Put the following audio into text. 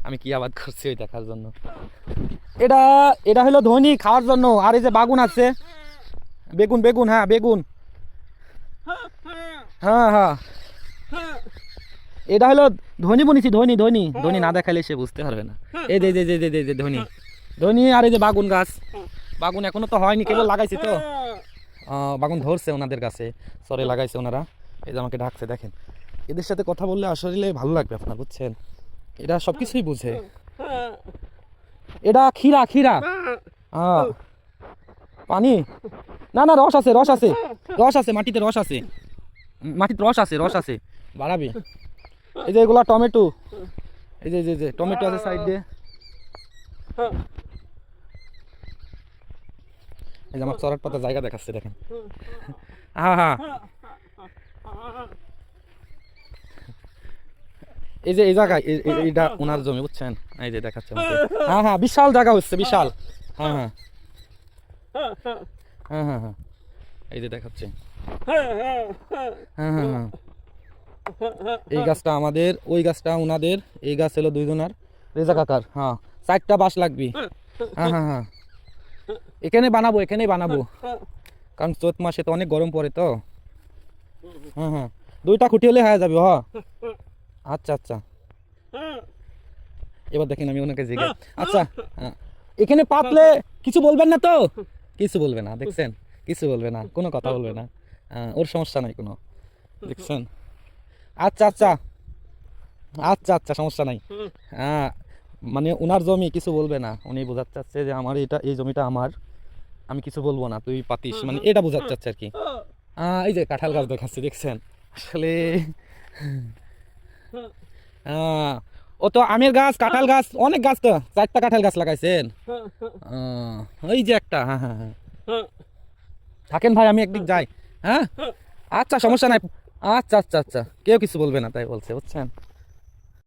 আমি কি আবাদ করছি ওই দেখার জন্য। এটা এটা হলো ধনি খাওয়ার জন্য। আর এই যে বাগুন আছে, বেগুন বেগুন, হ্যাঁ বেগুন, হ্যাঁ হ্যাঁ এটা হলো ধনি বনিছি, ধনি ধনি ধনি না দেখাইলে সে বুঝতে পারবে না। এই যে যে ধনি ধনি। আর এই যে বাগুন গাছ, বাগুন এখনো তো হয়নি, কেবল লাগাইছি তো। বাগুন ধরছে ওনাদের কাছে, সরে লাগাইছে ওনারা। এই যে আমাকে ডাকছে, দেখেন এদের সাথে কথা বললে আসলে ভালো লাগবে আপনার, বুঝছেন? এরা সব কিছুই বুঝে। এটা ক্ষীরা ক্ষীরা, পানি না না, রস আছে রস আছে রস আছে, মাটিতে রস আছে, মাটিতে রস আছে রস আছে, বাড়াবি। এই যে এগুলা টমেটো, এই যে যে টমেটো আছে সাইড দিয়ে। এই যে আমার চড়ার পাতা জায়গা দেখাচ্ছে, দেখেন। হ্যাঁ হ্যাঁ, এই যে এই জায়গায় এইটা ওনার জমি, বুঝছেন? এই যে দেখাচ্ছে আমাকে। হ্যাঁ হ্যাঁ, বিশাল জায়গা হচ্ছে, বিশাল। হ্যাঁ হ্যাঁ হ্যাঁ হ্যাঁ হ্যাঁ, এই যে দেখাচ্ছে। হ্যাঁ হ্যাঁ হ্যাঁ, এই গাছটা আমাদের, ওই গাছটা ওনাদের, এই গাছ হলো দুইজনার, রেজা কাকার। হ্যাঁ, 4টা বাঁশ লাগবে। হ্যাঁ হ্যাঁ হ্যাঁ, এখানে বানাবো, এখানেই বানাবো, কারণ চৈত মাসে তো অনেক গরম পড়ে তো। হ্যাঁ হ্যাঁ, 2টা খুঁটি হলে হয়ে যাবে। হ্যাঁ, আচ্ছা আচ্ছা। এবার দেখেন আমি ওনাকে জিজ্ঞাসা, আচ্ছা এখানে পাতলে কিছু বলবেন না তো? কিছু বলবে না, দেখছেন? কিছু বলবে না, কোনো কথা বলবে না, ওর সমস্যা নাই কোনো, দেখছেন? আচ্ছা আচ্ছা আচ্ছা আচ্ছা, সমস্যা নাই। হ্যাঁ, মানে ওনার জমি, কিছু বলবে না, উনি বোঝাতে চাচ্ছে যে আমার এটা, এই জমিটা আমার, আমি কিছু বলবো না, তুই পাতিস, মানে এটা বোঝাতে চাচ্ছে আর কি। এই যে কাঁঠাল গাছ দেখাচ্ছি, দেখছেন? আসলে ও তো আমের গাছ, কাঁঠাল গাছ, অনেক গাছ তো, 4টা কাঁঠাল গাছ লাগাইছেন। ওই যে একটা। হ্যাঁ হ্যাঁ হ্যাঁ, থাকেন ভাই, আমি একদিক যাই। হ্যাঁ, আচ্ছা সমস্যা নাই। আচ্ছা আচ্ছা আচ্ছা, কেউ কিছু বলবে না তাই বলছে, বুঝছেন?